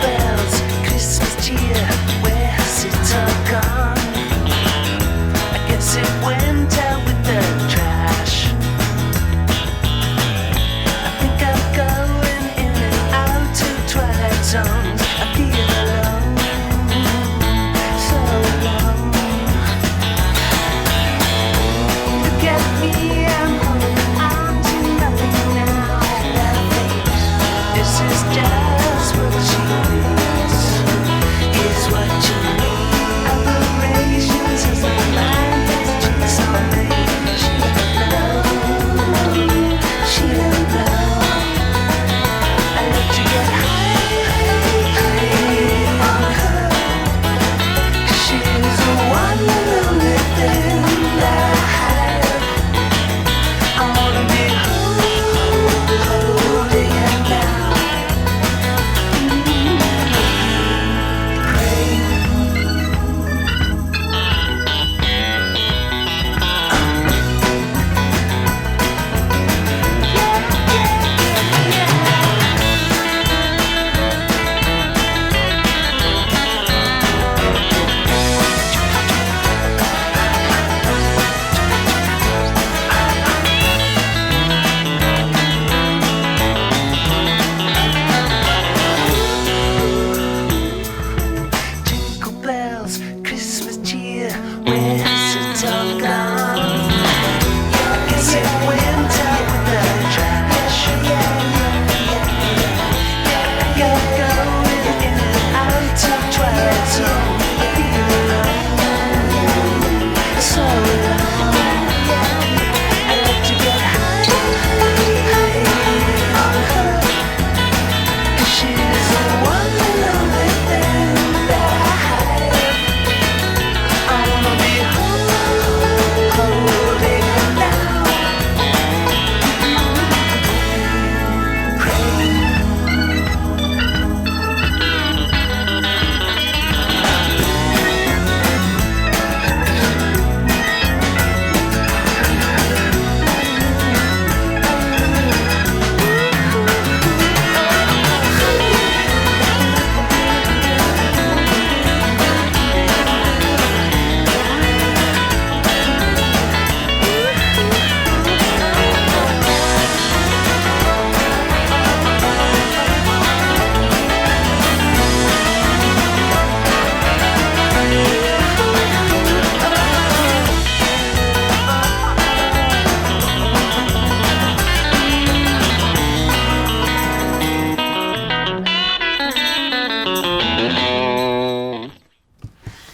Bells, Christmas cheer, where's it all gone? I guess it went out with the trash. I think I'm going in and out to Twilight Zones. I feel alone, so alone. Look at me, I'm holding on to nothing now. This is just what she needs. Is what you need. Operations as my mind has jigsaw made. She don't know. I love to get high on her. 'Cause she's the one and only thing that I have. I wanna be holding her now. Jingle bells, Christmas cheer, where's it all gone? I guess it went out with the trash. I got going in and out of Twilight Zone. I feel alone, so alone. I love to get high on her. 'Cause she's the one and only thing that I have. I wanna be holding her now.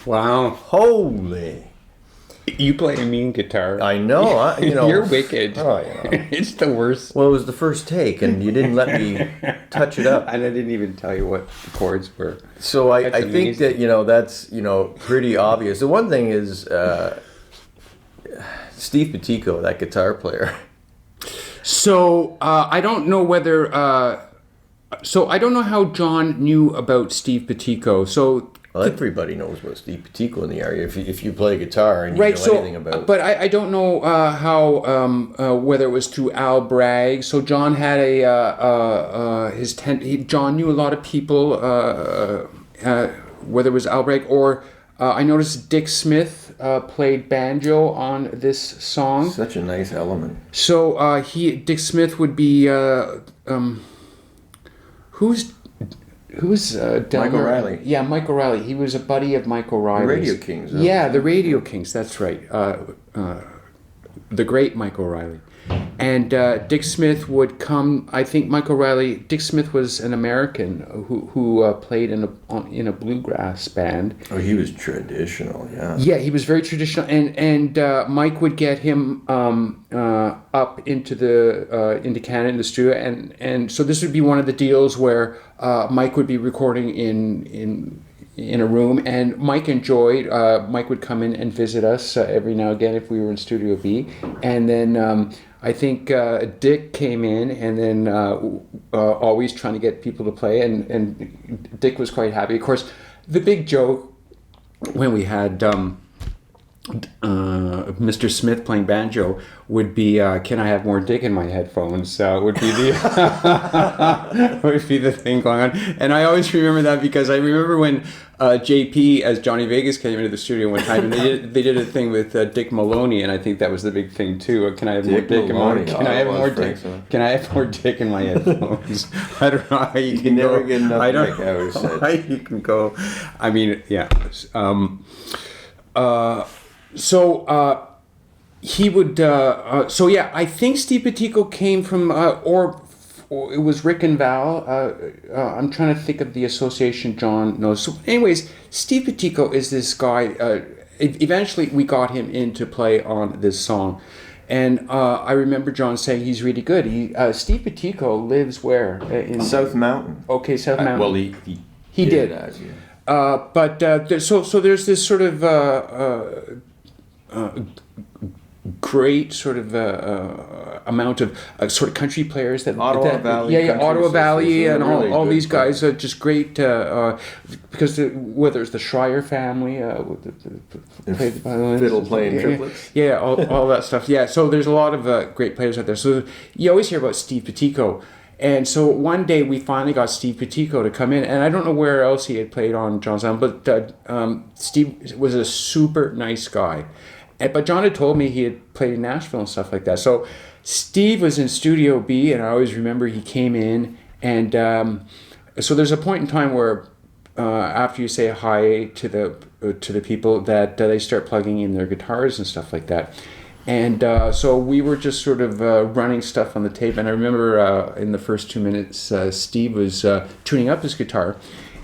Wow. Holy. You play a mean guitar. I know. You're wicked. Oh, It's the worst. Well, it was the first take, and you didn't let me touch it up. And I didn't even tell you what the chords were. So I That's think amazing. that, that's, pretty obvious. The one thing is Steve Petico, that guitar player. So I don't know whether. So I don't know how John knew about Steve Petico. So Well, everybody knows about Steve Petico in the area. If you play guitar and you right. know So, anything about but I don't know how whether it was through Al Bragg. So John had John knew a lot of people. Whether it was Al Bragg or I noticed Dick Smith played banjo on this song. such a nice element. So Dick Smith would be who's Mike O'Reilly. Yeah, Mike O'Reilly. He was a buddy of Mike O'Reilly's. Radio Kings, huh? Yeah, the Radio Kings. That's right. The great Mike O'Reilly. And Dick Smith would come. I think Mike O'Reilly. Dick Smith was an American who played in a bluegrass band. Oh, he was traditional, yeah. Yeah, he was very traditional, and Mike would get him up into Canada in the studio, and so this would be one of the deals where Mike would be recording in in a room, and Mike enjoyed. Mike would come in and visit us every now and again if we were in Studio B, and then I think Dick came in, and then always trying to get people to play, and Dick was quite happy. Of course, the big joke when we had Mr. Smith playing banjo would be, "Can I have more Dick in my headphones?" Would be the would be the thing going on, and I always remember that because I remember when JP as Johnny Vegas came into the studio one time, and they did a thing with Dick Maloney, and I think that was the big thing too. Can I have more Dick in my? Can I have more Dick? Can I have more Dick in my headphones? I don't know how you can never go. get enough I don't Dick, I always know said. how you can go. I mean, yeah. He would. So yeah, I think Steve Petico came from, or it was Rick and Val. I'm trying to think of the association John knows. So, anyways, Steve Petico is this guy. Eventually, we got him in to play on this song, and I remember John saying he's really good. Steve Petico lives where in South Mountain. Okay, South Mountain. Well, he did. That, yeah. But so there's this sort of great sort of amount of sort of country players that Ottawa Valley, Ottawa Valley, and really all good these guys players. are just great because whether it's the Schreier family, play the violin, Fiddle playing triplets. yeah, all that stuff. Yeah, so there's a lot of great players out there. So you always hear about Steve Petico. And so one day we finally got Steve Petico to come in, and I don't know where else he had played on John's album, but Steve was a super nice guy. But John had told me he had played in Nashville and stuff like that. So Steve was in Studio B, and I always remember he came in, and so there's a point in time where after you say hi to the people that they start plugging in their guitars and stuff like that. And so we were just sort of running stuff on the tape. And I remember in the first 2 minutes, Steve was tuning up his guitar.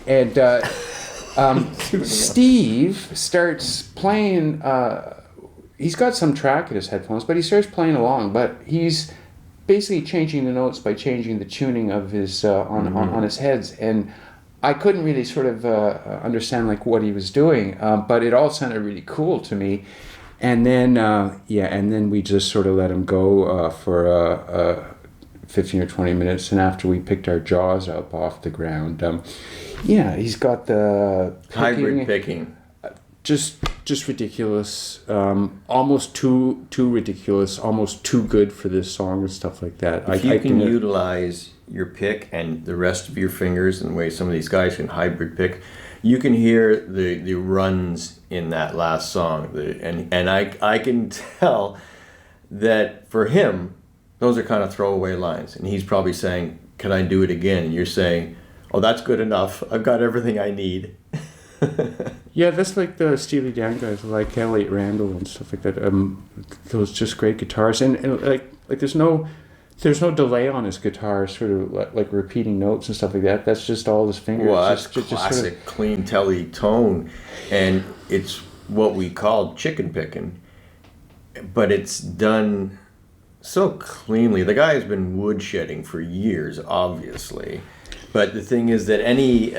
And Steve starts playing, he's got some track in his headphones, but he starts playing along. But he's basically changing the notes by changing the tuning of his on his heads. And I couldn't really sort of understand like what he was doing, but it all sounded really cool to me. And then, and then we just sort of let him go for 15 or 20 minutes. And after we picked our jaws up off the ground, he's got the Hybrid picking. Just ridiculous. Almost too ridiculous. Almost too good for this song and stuff like that. If you can utilize your pick and the rest of your fingers and the way some of these guys can hybrid pick, you can hear the runs in that last song, and I can tell that for him, those are kind of throwaway lines, and he's probably saying, "Can I do it again?" And you're saying, "Oh, that's good enough. I've got everything I need." Yeah, that's like the Steely Dan guys, like Elliot Randall and stuff like that. Those just great guitars, and like there's no delay on his guitar, sort of like repeating notes and stuff like that. That's just all his fingers. Well, that's just classic, sort of, clean telly tone, and it's what we call chicken picking, but it's done so cleanly. The guy has been woodshedding for years, obviously, but the thing is that any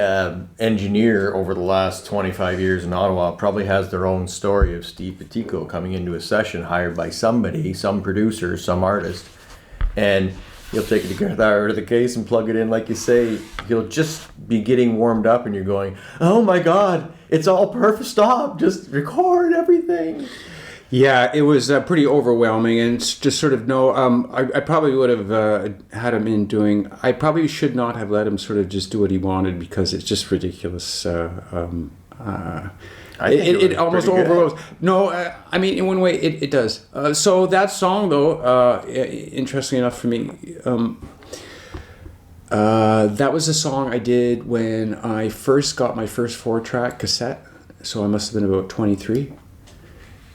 engineer over the last 25 years in Ottawa probably has their own story of Steve Petico coming into a session hired by somebody, some producer, some artist, and he'll take the guitar out of the case and plug it in, like you say. He'll just be getting warmed up, and you're going, "Oh my God, it's all perfect. Stop! Just record everything." Yeah, it was pretty overwhelming, and it's just sort of I probably would have had him in doing. I probably should not have let him sort of just do what he wanted, because it's just ridiculous. It almost overwhelms. No, I mean, in one way, it does. So that song, though, interestingly enough for me, that was a song I did when I first got my first 4-track cassette. So I must have been about 23.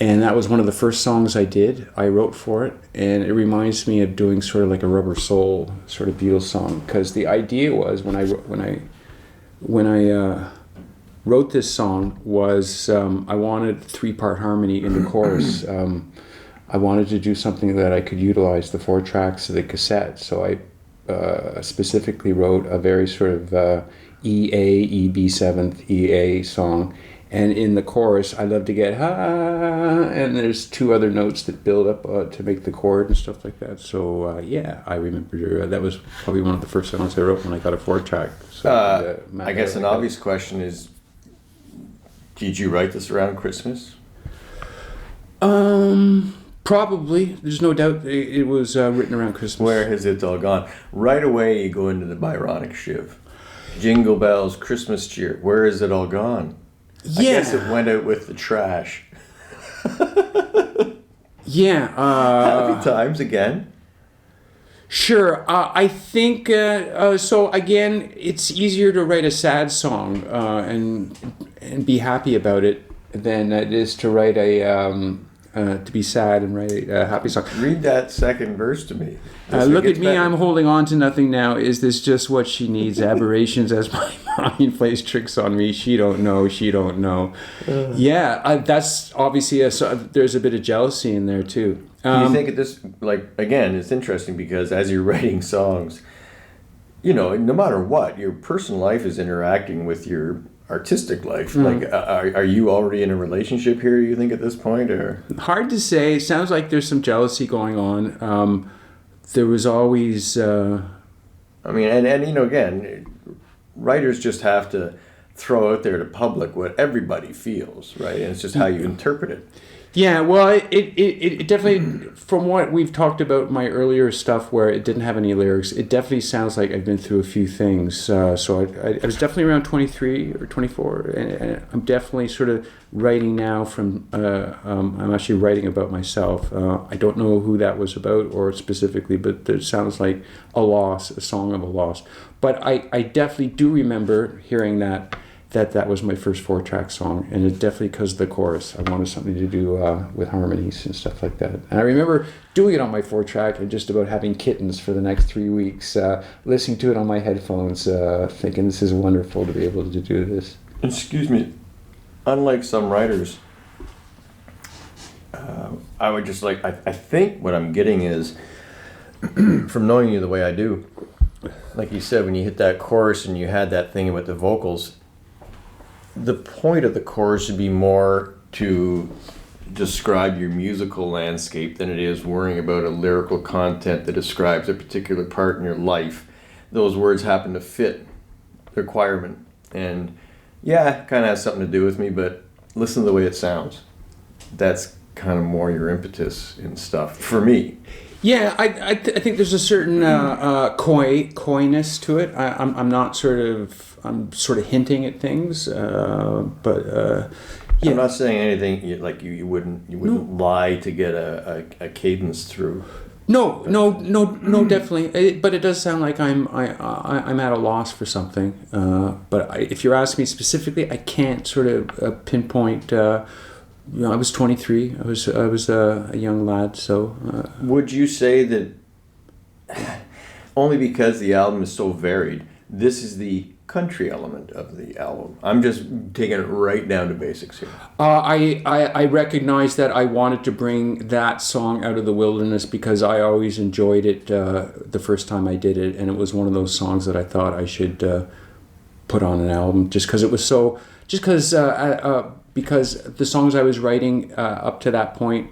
And that was one of the first songs I did. I wrote for it, and it reminds me of doing sort of like a Rubber Soul sort of Beatles song, because the idea was when I wrote this song was I wanted 3-part harmony in the chorus. I wanted to do something that I could utilize the 4 tracks of the cassette, so I specifically wrote a very sort of E B 7th, EA song. And in the chorus, I love to get and there's two other notes that build up to make the chord and stuff like that. So yeah, I remember that was probably one of the first songs I wrote when I got a 4-track. So, I guess an obvious question is, did you write this around Christmas? Probably. There's no doubt it was written around Christmas. Where has it all gone? Right away, you go into the Byronic shiv. Jingle bells, Christmas cheer. Where is it all gone? Yeah. I guess it went out with the trash. Yeah. Happy times again. Sure. I think so. Again, it's easier to write a sad song and be happy about it than it is to write to be sad and write a happy song. Read that second verse to me. Look at me, better. I'm holding on to nothing now. Is this just what she needs? Aberrations as my mind plays tricks on me. She don't know. She don't know. Yeah, that's obviously there's a bit of jealousy in there too. You think of this, like, again, it's interesting because as you're writing songs, you know, no matter what, your personal life is interacting with your artistic life. Like, are you already in a relationship here, you think, at this point? Or hard to say. It sounds like there's some jealousy going on. There was always... I mean, and you know, again, writers just have to throw out there to public what everybody feels, right? And it's just how you interpret it. Yeah, well, it definitely, from what we've talked about my earlier stuff where it didn't have any lyrics, it definitely sounds like I've been through a few things. So I was definitely around 23 or 24, and I'm definitely sort of writing now from, I'm actually writing about myself. I don't know who that was about or specifically, but it sounds like a loss, a song of a loss. But I definitely do remember hearing that was my first 4-track song, and it definitely because of the chorus. I wanted something to do with harmonies and stuff like that. And I remember doing it on my 4-track and just about having kittens for the next 3 weeks, listening to it on my headphones, thinking this is wonderful to be able to do this. Excuse me, unlike some writers, I would just like, I think what I'm getting is, from knowing you the way I do, like you said, when you hit that chorus and you had that thing with the vocals, the point of the chorus should be more to describe your musical landscape than it is worrying about a lyrical content that describes a particular part in your life. Those words happen to fit the requirement. And yeah, it kind of has something to do with me, but listen to the way it sounds. That's kind of more your impetus and stuff for me. Yeah, I think there's a certain coyness to it. I'm not I'm sort of hinting at things, but yeah. I'm not saying anything like you wouldn't lie to get a cadence through. No, definitely. But it does sound like I'm at a loss for something. But if you're asking me specifically, I can't sort of pinpoint. I was 23. I was a young lad. So would you say that only because the album is so varied, this is the country element of the album? I'm just taking it right down to basics here. I recognize that I wanted to bring that song out of the wilderness because I always enjoyed it the first time I did it, and it was one of those songs that I thought I should put on an album just because it was so. Just because the songs I was writing up to that point,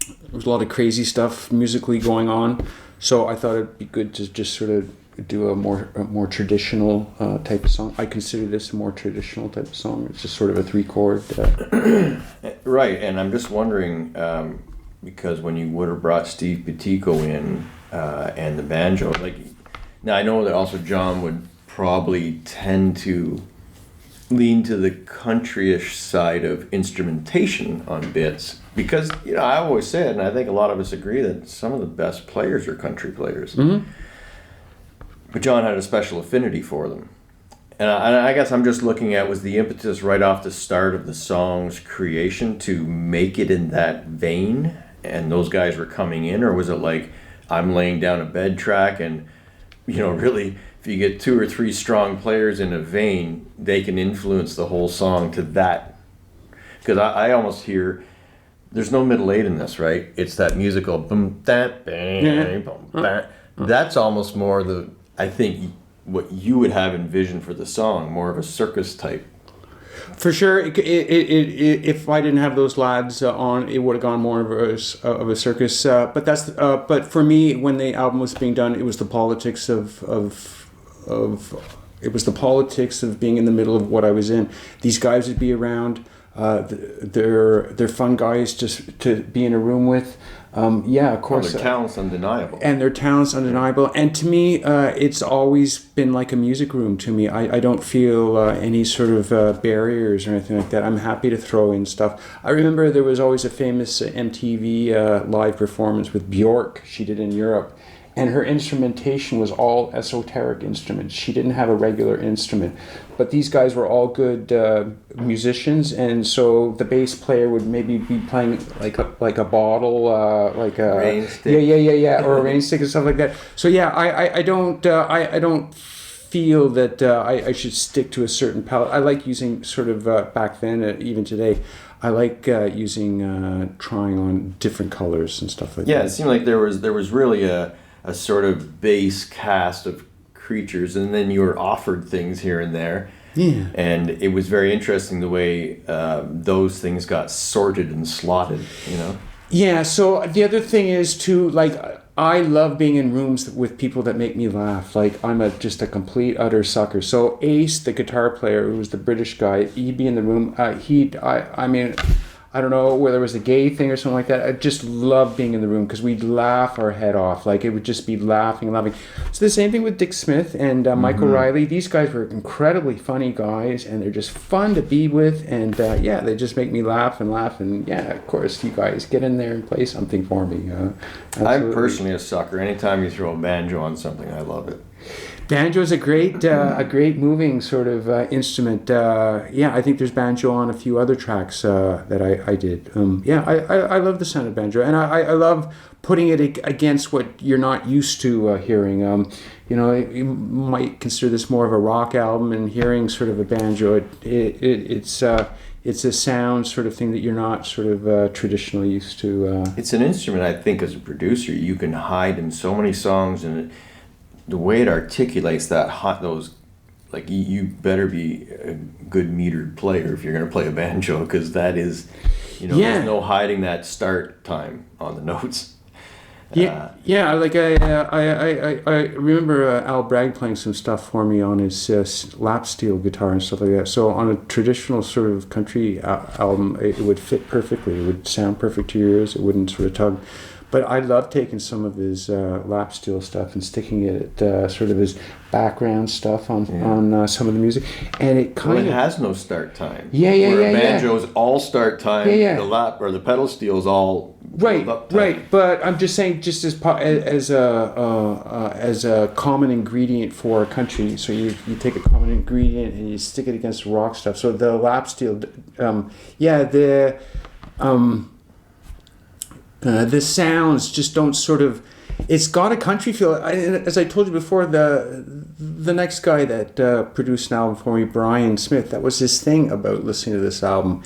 there was a lot of crazy stuff musically going on, so I thought it'd be good to just sort of do a more traditional type of song. I consider this a more traditional type of song. It's just sort of a 3-chord. Right, and I'm just wondering, because when you would have brought Steve Bitico in and the banjo, like, now I know that also John would probably tend to lean to the countryish side of instrumentation on bits, because, you know, I always say it, and I think a lot of us agree that some of the best players are country players. Mm-hmm. But John had a special affinity for them. And I guess I'm just looking at, was the impetus right off the start of the song's creation to make it in that vein, and those guys were coming in, or was it like, I'm laying down a bed track and, you know, really, if you get 2 or 3 strong players in a vein, they can influence the whole song to that? Because I almost hear, there's no middle 8 in this, right? It's that musical boom, that, bang, boom, bang. That's almost more I think what you would have envisioned for the song, more of a circus type. For sure, if I didn't have those lads on, it would have gone more of a circus. But for me, when the album was being done, it was the politics of it was the politics of being in the middle of what I was in. These guys would be around. They're fun guys to be in a room with. Yeah, of course. Their talent's undeniable. And their talent's undeniable. And to me, it's always been like a music room to me. I don't feel any sort of barriers or anything like that. I'm happy to throw in stuff. I remember there was always a famous MTV live performance with Björk she did in Europe. And her instrumentation was all esoteric instruments. She didn't have a regular instrument. But these guys were all good musicians, and so the bass player would maybe be playing like a bottle, like a rain stick. Yeah, or a rain stick and stuff like that. So yeah, I don't feel that I should stick to a certain palette. I like using sort of back then, even today, I like using trying on different colors and stuff like that. Yeah, it seemed like there was really a sort of base cast of creatures, and then you were offered things here and there. Yeah. And it was very interesting the way those things got sorted and slotted, you know? Yeah, so the other thing is too, like, I love being in rooms with people that make me laugh. Like, I'm just a complete, utter sucker. So Ace, the guitar player, who was the British guy, he'd be in the room. I mean, I don't know whether it was a gay thing or something like that. I just love being in the room because we'd laugh our head off. Like, it would just be laughing. So the same thing with Dick Smith and Mike O'Reilly. These guys were incredibly funny guys, and they're just fun to be with. And yeah, they just make me laugh. And yeah, of course, you guys get in there and play something for me. I'm personally a sucker. Anytime you throw a banjo on something, I love it. Banjo is a great moving sort of instrument. Yeah, I think there's banjo on a few other tracks that I did. Yeah, I love the sound of banjo, and I love putting it against what you're not used to hearing. You know, you might consider this more of a rock album, and hearing sort of a banjo, it's a sound sort of thing that you're not sort of traditionally used to. It's an instrument, I think, as a producer, you can hide in so many songs, and the way it articulates those, like, you better be a good metered player if you're going to play a banjo, because that is, you know, there's no hiding that start time on the notes. Yeah. Like I remember Al Bragg playing some stuff for me on his lap steel guitar and stuff like that. So on a traditional sort of country album, it would fit perfectly. It would sound perfect to your ears. It wouldn't sort of tug. But I love taking some of his lap steel stuff and sticking it sort of his background stuff on some of the music, and it has no start time. Yeah. Banjo's all start time. Yeah. The lap or the pedal steel's all right. But I'm just saying, just as a common ingredient for a country. So you take a common ingredient and you stick it against rock stuff. So the lap steel, the sounds just don't sort of. It's got a country feel. As I told you before, the next guy that produced an album for me, Brian Smith, that was his thing about listening to this album.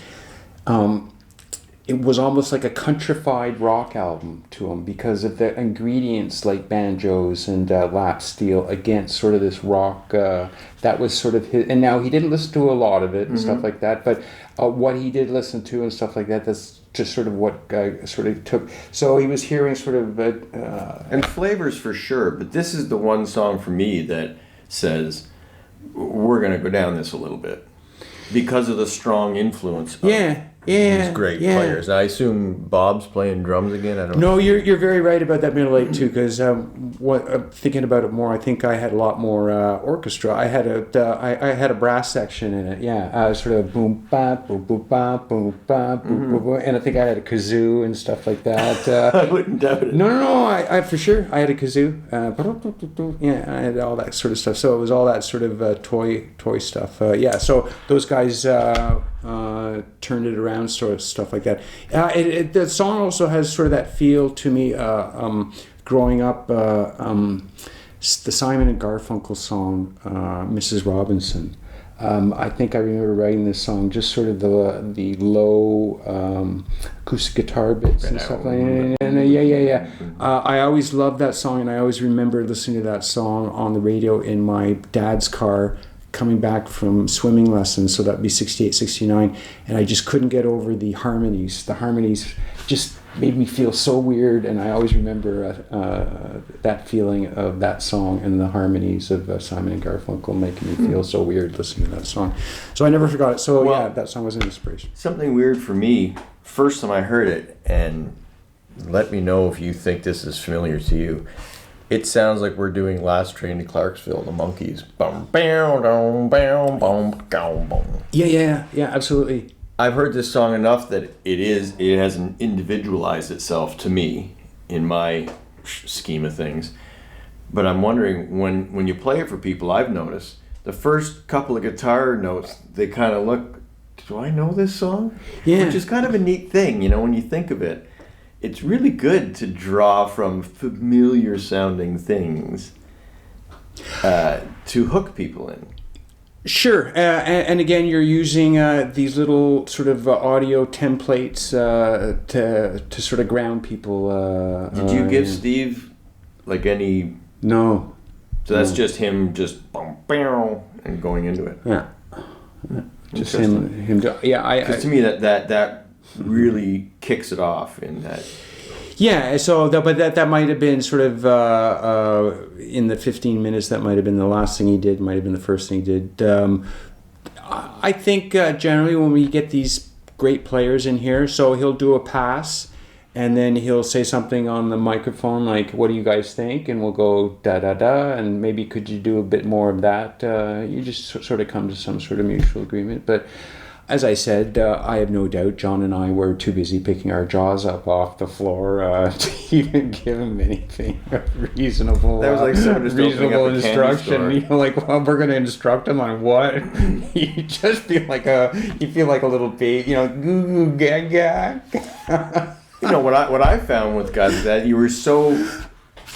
It was almost like a countrified rock album to him because of the ingredients like banjos and lap steel against sort of this rock. That was sort of his. And now he didn't listen to a lot of it and stuff like that, but what he did listen to and stuff like that, that's just sort of what sort of took. So he was hearing sort of and flavors for sure, but this is the one song for me that says we're going to go down this a little bit because of the strong influence of these great players. I assume Bob's playing drums again. I don't know. No, you're very right about that middle eight too, because thinking about it more, I think I had a lot more orchestra. I had a brass section in it. Yeah, sort of boom ba boom boom ba boom ba boom boom, and I think I had a kazoo and stuff like that. I wouldn't doubt it. No, I for sure I had a kazoo. Yeah, I had all that sort of stuff. So it was all that sort of toy stuff. Yeah, so those guys turned it around, sort of stuff like that. The song also has sort of that feel to me. Growing up, the Simon and Garfunkel song, Mrs. Robinson. I think I remember writing this song, just sort of the low acoustic guitar bits and stuff like that. And yeah. I always loved that song, and I always remember listening to that song on the radio in my dad's car coming back from swimming lessons. So that'd be 68, 69, and I just couldn't get over the harmonies. The harmonies just made me feel so weird, and I always remember that feeling of that song and the harmonies of Simon and Garfunkel making me feel so weird listening to that song. So I never forgot it. So yeah, that song was an inspiration. Something weird for me, first time I heard it, and let me know if you think this is familiar to you. It sounds like we're doing Last Train to Clarksville, the Monkees. Yeah, absolutely. I've heard this song enough that it hasn't individualized itself to me in my scheme of things. But I'm wondering, when you play it for people, I've noticed the first couple of guitar notes, they kind of look, do I know this song? Yeah. Which is kind of a neat thing, when you think of it. It's really good to draw from familiar sounding things to hook people in. Sure, and again, you're using these little sort of audio templates to sort of ground people. Did you give Steve any? No. So that's just him, just boom, boom, and going into it. Yeah. Just him. Yeah, because to me that really kicks it off in that. Yeah, so that might have been sort of in the 15 minutes. That might have been the last thing he did. Might have been the first thing he did. I think generally when we get these great players in here, so he'll do a pass, and then he'll say something on the microphone like, "What do you guys think?" And we'll go da da da, and maybe could you do a bit more of that? You just sort of come to some sort of mutual agreement, but. As I said, I have no doubt John and I were too busy picking our jaws up off the floor to even give him anything reasonable. That was like someone just reasonable opening up a instruction. Well, we're going to instruct him on what? You just feel like a little baby, goo goo gaga. What I found with guys is that you were so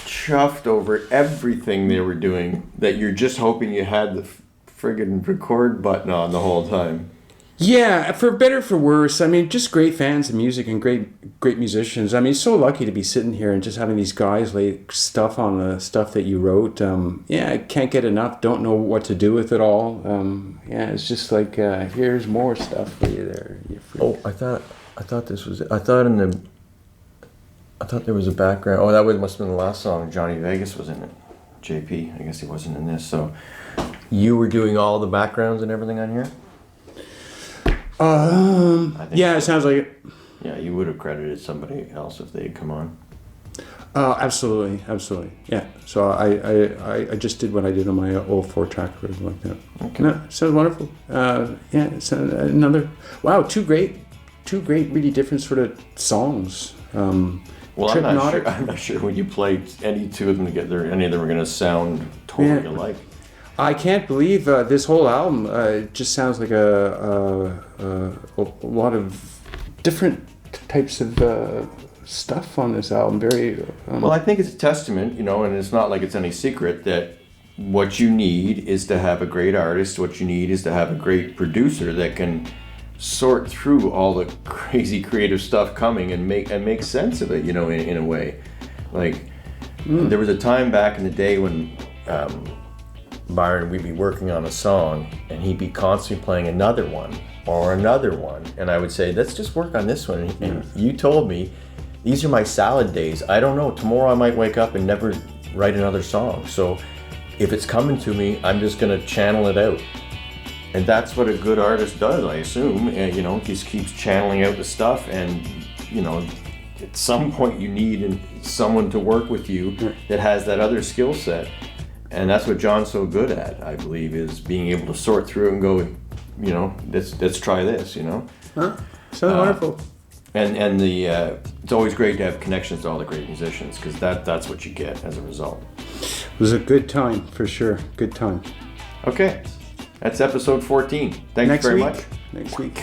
chuffed over everything they were doing that you're just hoping you had the friggin' record button on the whole time. Yeah, for better for worse. I mean, just great fans of music and great musicians. I mean, so lucky to be sitting here and just having these guys lay stuff on the stuff that you wrote. I can't get enough. Don't know what to do with it all. It's just like here's more stuff for you there. I thought this was. I thought there was a background. Oh, that must have been the last song. Johnny Vegas was in it. JP. I guess he wasn't in this. So you were doing all the backgrounds and everything on here. It sounds like it. Yeah, you would have credited somebody else if they had come on. Absolutely. Yeah. So I just did what I did on my old 4-track record like that. Okay. No, sounds wonderful. It's another. Wow, two great, really different sort of songs. Tripnotic. I'm not sure when you play any two of them together, any of them are going to sound totally alike. I can't believe this whole album just sounds like a lot of different types of stuff on this album. Very well, I think it's a testament, and it's not like it's any secret that what you need is to have a great artist. What you need is to have a great producer that can sort through all the crazy creative stuff coming and make sense of it, in a way. Like there was a time back in the day when. Byron, we'd be working on a song and he'd be constantly playing another one, and I would say, let's just work on this one. And you told me, these are my salad days. I don't know, tomorrow I might wake up and never write another song. So if it's coming to me, I'm just going to channel it out. And that's what a good artist does, I assume. Just keeps channeling out the stuff, and at some point you need someone to work with you that has that other skill set. And that's what John's so good at, I believe, is being able to sort through it and go, let's try this, Huh? Sounds wonderful. And it's always great to have connections to all the great musicians, because that's what you get as a result. It was a good time, for sure. Good time. Okay. That's episode 14. Thanks very much. Next week.